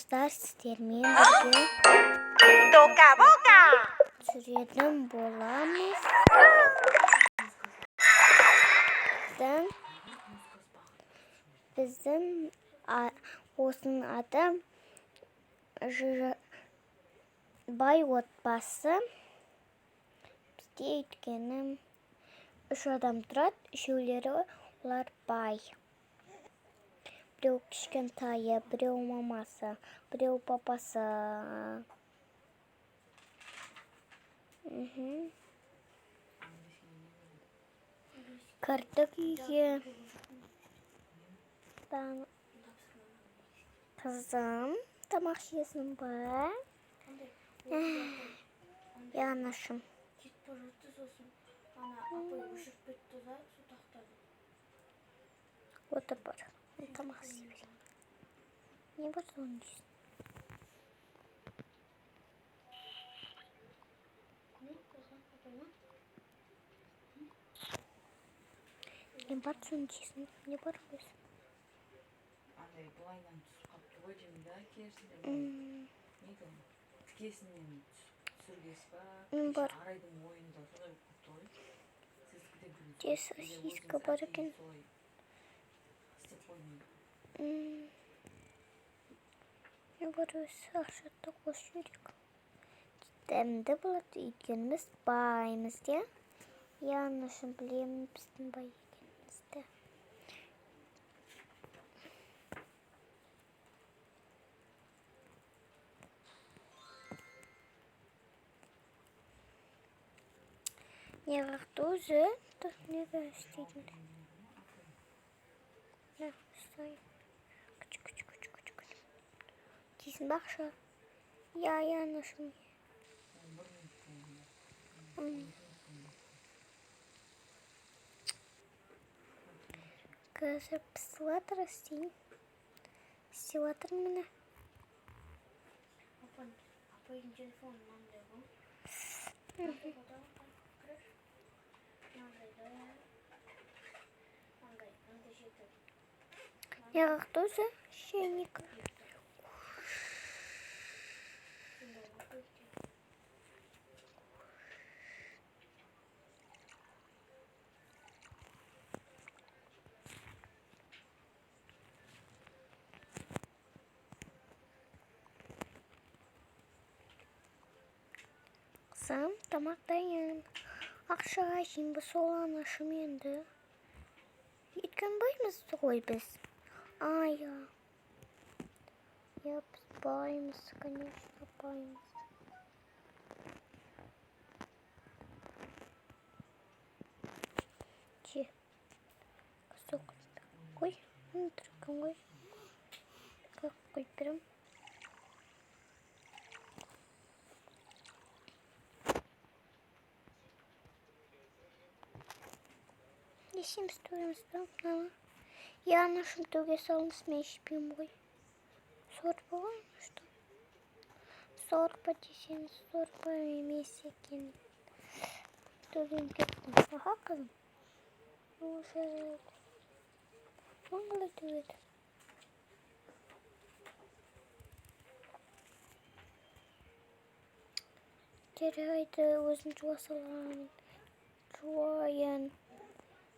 достар, сіздермен бірге Тока-бока! түсіретін боламыз. Біздің осының аты бай отбасы. Бізде өйткені 3 адам тұрады, үшеулері олар бай. Біреу кішкентайы, біреу мамасы, біреу папасы. Кірдік үйге. Қызым, тамақ жейсің ба? Янашым. Отыр бар. Тамақ жей берейін. Не бар соны жейсің? Не бар соны жейсің? Не бар өзі? Андай бұлайнан түсіп қапты ғой жемді керісінде нейді оны тікесінен түсіргесі ба арайдың ойында солай болып қапты ғой Сосиска бар екен. Не бар өзі ақшатты қос жүрек. Дәмді болады өйткені біз баймыз, де? Янашым, білемін біздің бай екенімізді. Не вақты өзі? Не істейді? Не, стой. Күч. Дейсің бақшы? Янашым. Қазір пісілатыр істейін. Істелатыр мені. Апайдың телефонын маңдай бұл. Не вақты өзі? Шейник. Қызым, тамақ дайын. Ақша жеймін сол анашым енді. Өйткені баймыз ғой біз. Я. Біз баймыз, конечно, баймыз. Че? Қызық. Қой, тұрған ғой. Қойып берем. Есеміз төреміз ба? Янашым төге салыныс мен ішпеймін ғой. Сорпа ғой, что? Сорпа десеңіз, сорпа емес екен. Төгем кеттім. Аха, қызым. Уже. Оңғылай төгеді. Терайды өзін жуа саламын. Жуайын.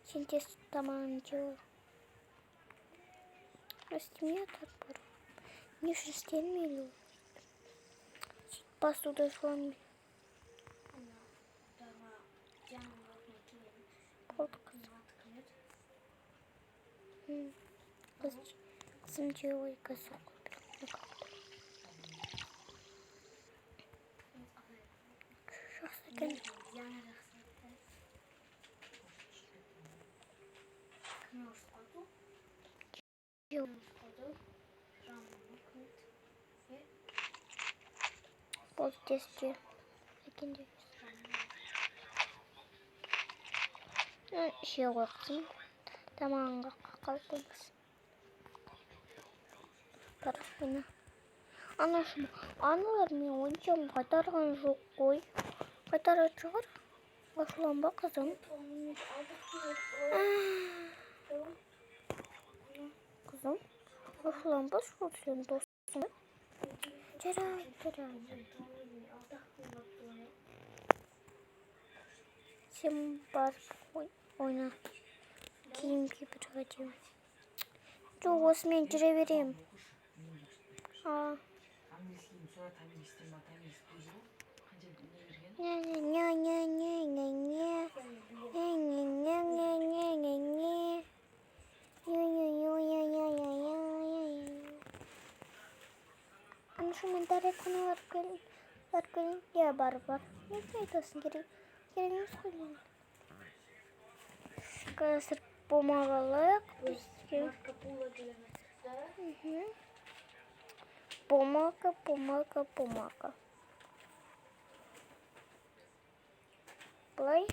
Сен тез тамағын жеу. Істемей атар бар. Не үшін істелмейлі? Посуда жуамын. Болды қызым. Қызым жеуі қызық. Жақсы екен. Болды тесте. Ше қоқсың. Тамағынға қалып қоймыз. Бар, ойна. Анашым, аналар мен ойыншығын қайтарған жоқ қой. Қайтарады шығар. Ашуланба қызым. Қызым, ашуланба сол сен досың. Жарайды. Сен барып ойна. Киім киіп жатайын. Жоқ, осымен жүре берем. Английский sonra tamiz isteme tamiz kuyruğu. Kanca ne Ана шумен дәретхана барып келейін. Я бар. Не айтасың керек емес қой. Қазір помағалайық. Марко Поло келеміз. Помака. Былай.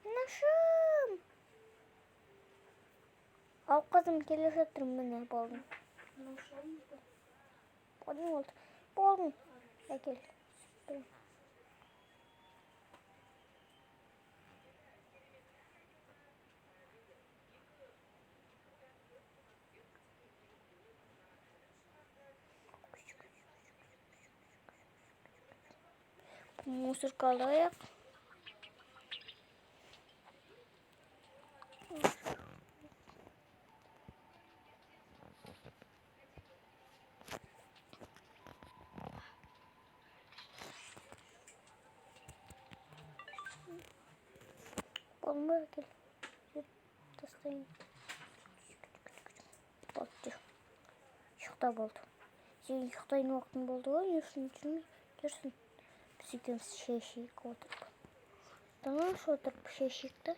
Anашым. Ал қызым келе жатыр, міне болдың. Болдың. Әкел. Мусорка алайық. Болмай әкел. Тастайын. Болды. Шықта болды. Сен ұйықтайтын уақытың болды ғой, не үшін жүрсің? Біз екеуміз шешейік отырып. Тамақ отырып шешейікті.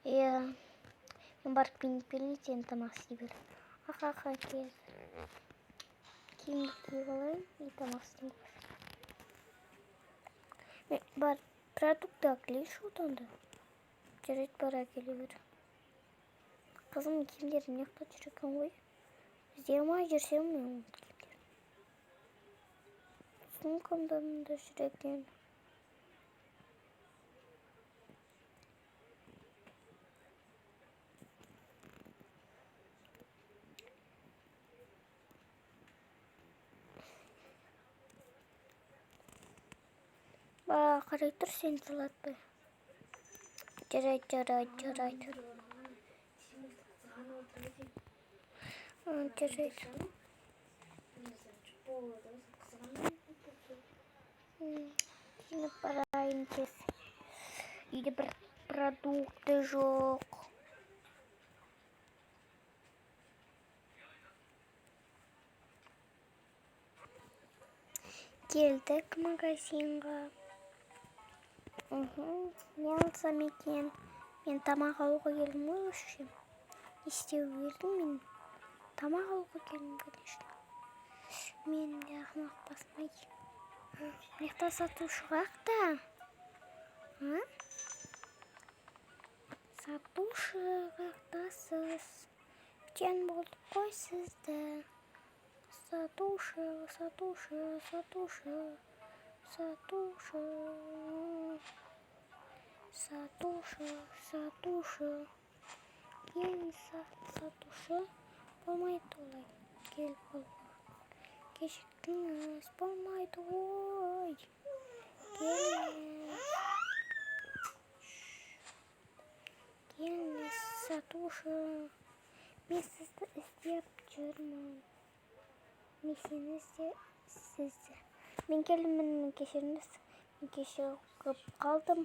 Мен барып пеніп сен тамақ істей бер. Аха, кез. Киімді киіп алайын, тамақ істей бер. Бар, продукты әкелейші одан. Жарайды, бар әкеле бер. Қызым киімдерін неқта жүреккен ғой. Бізде ма жүрсем мен киімдер. Сумкамдан да жүреккен. Бара қарай тұр, сен салатпай. Жарайды. Жарайды. Киініп барайын тез. Үйде бір продукты жоқ. Келдік магазинға. Не алсам екен? Мен тамақ алуға келдім ғой үшем. Істеу келдім мен. Тамақ алуға келдім, конечно. Мен де ақымақ басмай. Мекта сатушырақ та. Сатушырақ тасыз. Кен болдық қой сізді. Сатушы. Ен сатушы болмайды олай. Кел бол. Кешіктіңіз болмайды ой. Келіңіз сатушы. Мен сізді іздеп жүрмін. Мен сені сізді. Мен келдім, мен кешіріңіз. Мен кешігіп қалдым.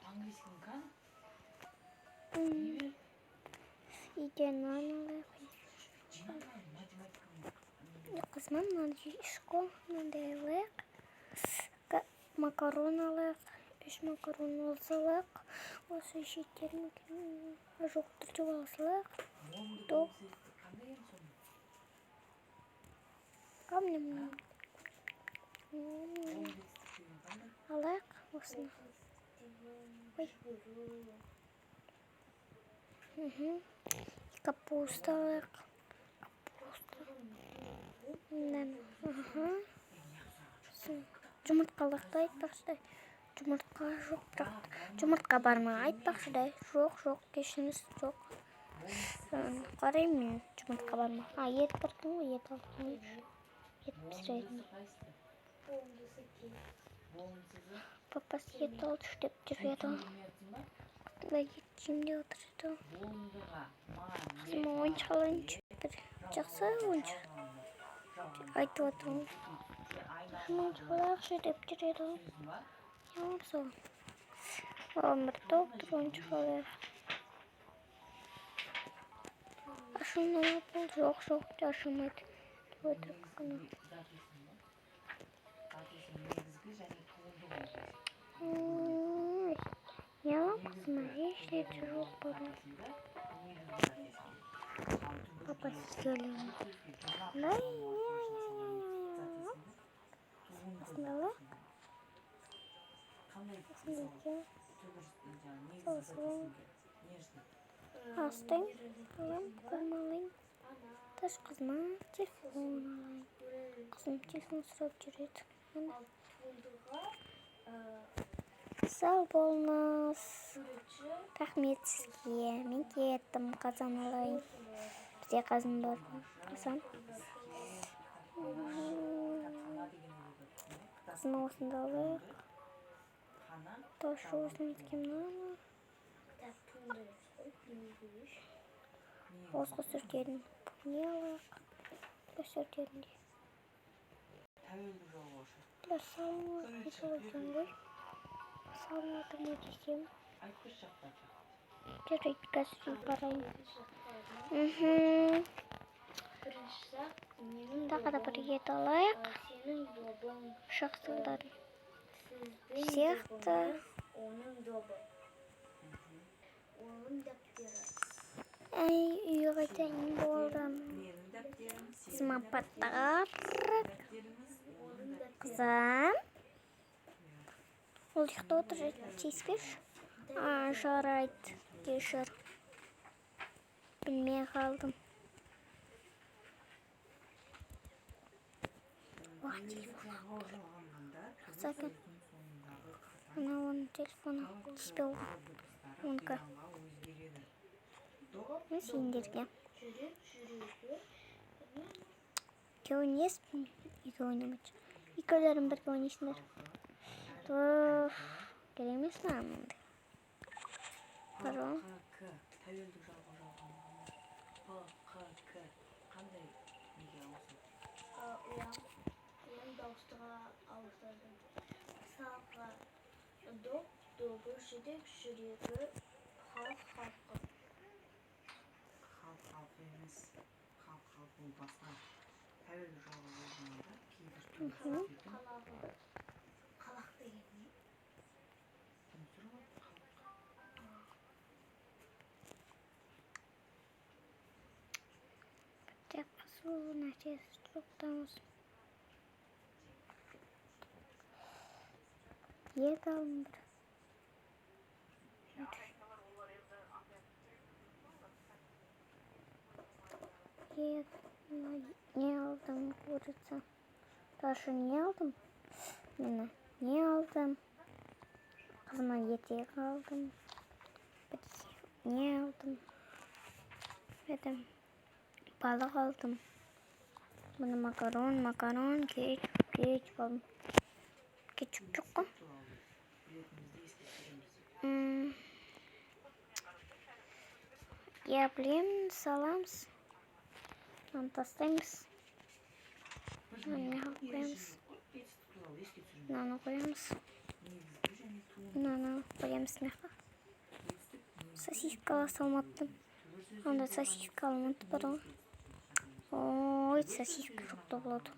Английский kan? Үйден алайық. Қызман, мынандай школ, мынандай алайық. Макарон алайық. 3 макарон алсалайық. Осы шеттерін жоқ түрде алсалайық. Топ. Камнем. Алайық осыны. Ой. Капуста алайық. Жұмыртқалықты айтпақшыдай. Жұмыртқа жоқ, бірақ жұмыртқа бар ма айтпақшыдай. Жоқ, кешіңіз жоқ. Қараймын мен жұмыртқа бар ма. Ет бар екен ғой, ет алдым. Ет пісірейін. Папасы ет алды деп жүреді. Құтыда ет жемде отыр еді. Қызыма ойыншық алайыншы. Бір жақсы ойыншық. Айтып отырмын. Ойыншық алайықшы деп жүреді. Не болса? Бір доктор ойыншық алайық. Ашылмай бұл жоқ, ашылмайды. Деп отырып қана. Не алам қызыма? Ешнәрсе жоқ бала. Папа сізге өлейін. Осында алайық. Астайым. Алайым, қолыма алайын. Таш қызыма телефон алайын. Қызым телефон сұрап жүреді. Сау болыңыз. Рахмет сізге. Мен кеттім, қазан алайын. Бізде қазан бар. Қазан. Қызыма осында алайық. Ташы осында еткемін ала. Осқы сүртерін. Не алайық? Бір сүртерінде. Бір салыныр. Не салайын ғой? Салынады ма десем. Жарайды, қазір барайын. Тағы да бір ет алайық. Шақсылдары. Сияқты. Үйге қайтайын болдым. Қызыма паттағар. Қызым. Ол ұйықта отыр, тиіспеш? Жарайды, кешір. Білмей қалдым. Телефон алды. Жақсы. Ана оның телефоны тиіспе ол. Оныкі. Мен сендерге. Ойнайсың? Екі ойнамайды. Екеулерін бірге ойнайсыңдар. Туф. Керемес мамынды. Пардон. Дауыстыға ауыстырдым. Саққа доғы жүрек жүрегі халық. Халық емес. Халық болбаса. Тәуелді жолы болғанда кейбір қалақ деген не? Тек қызу нәрсесі жоқтамыз. Ет алым бір. Не алдым, курица. Ташы не алдым? Мені не алдым? Қызыма етек алдым. Не алдым? Балық алдым. Бұны макарон, кетчуп алдым. Кетчуп жоқ қой. Я білем, саламыз. Оны тастаймыз. Мына қоямыз. Мынаны қоямыз. Мынаны қоямыз меха. Сосискаға салмаптым. Онда сосиска алмады бар ғой. Ой, сосиска жоқты болады.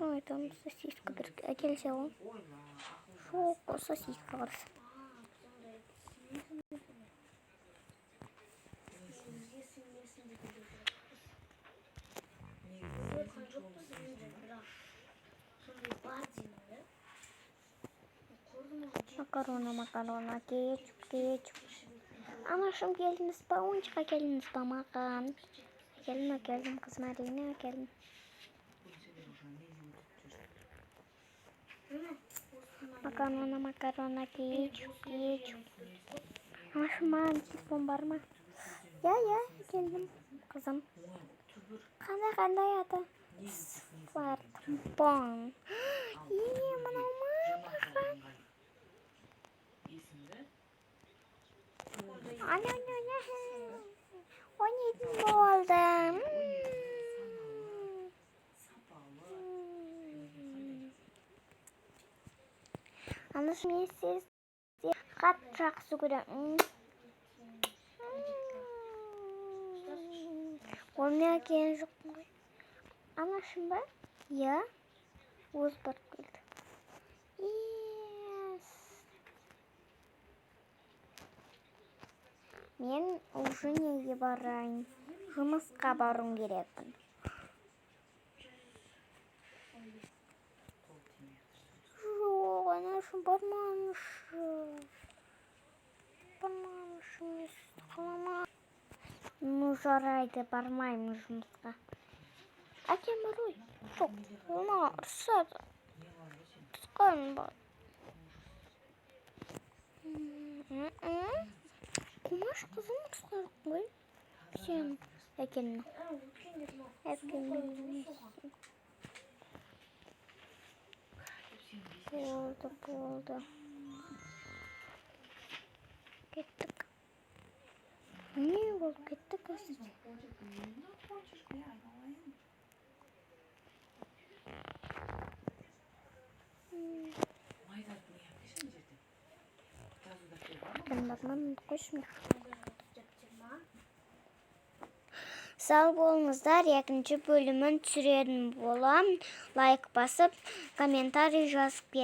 Ой, там сосиска бір әкелсе ғой. Жоқ, сосиска қарсы. Makarona, ketçup. Anlaşım geldiniz ba? Oyuncağa geldiniz ba mağan? Geldim kızım Arina geldim. Makarona, ketçup. Anlaşım bana telefon var mı? Ya geldim kızım. Kanda ya da var. Bon. İyi bana Ana. 17 oldu. Anlaşım siz kat жақсы көрем. Olmaya gelin жоқ қой. Anlaşım ба? Ya. Өз барып келді. Yes. Мен уже неге барайын? Жұмысқа баруым керекпін. Жоқ, анашым бармаңызшы. Ну, жарайды, бармаймын жұмысқа. Әкем бар ғой. Жоқ, оны ұрсады. Тұтқаным бар. Құмаш қызым ұрсады ғой. Сен әкемнің. Болды. Кеттік. Не болып кеттік әсіз? Sağ болыңыздар, екінші бөлімін түсіретін болам. Лайк басып, комментарий жазып кетіңіздер.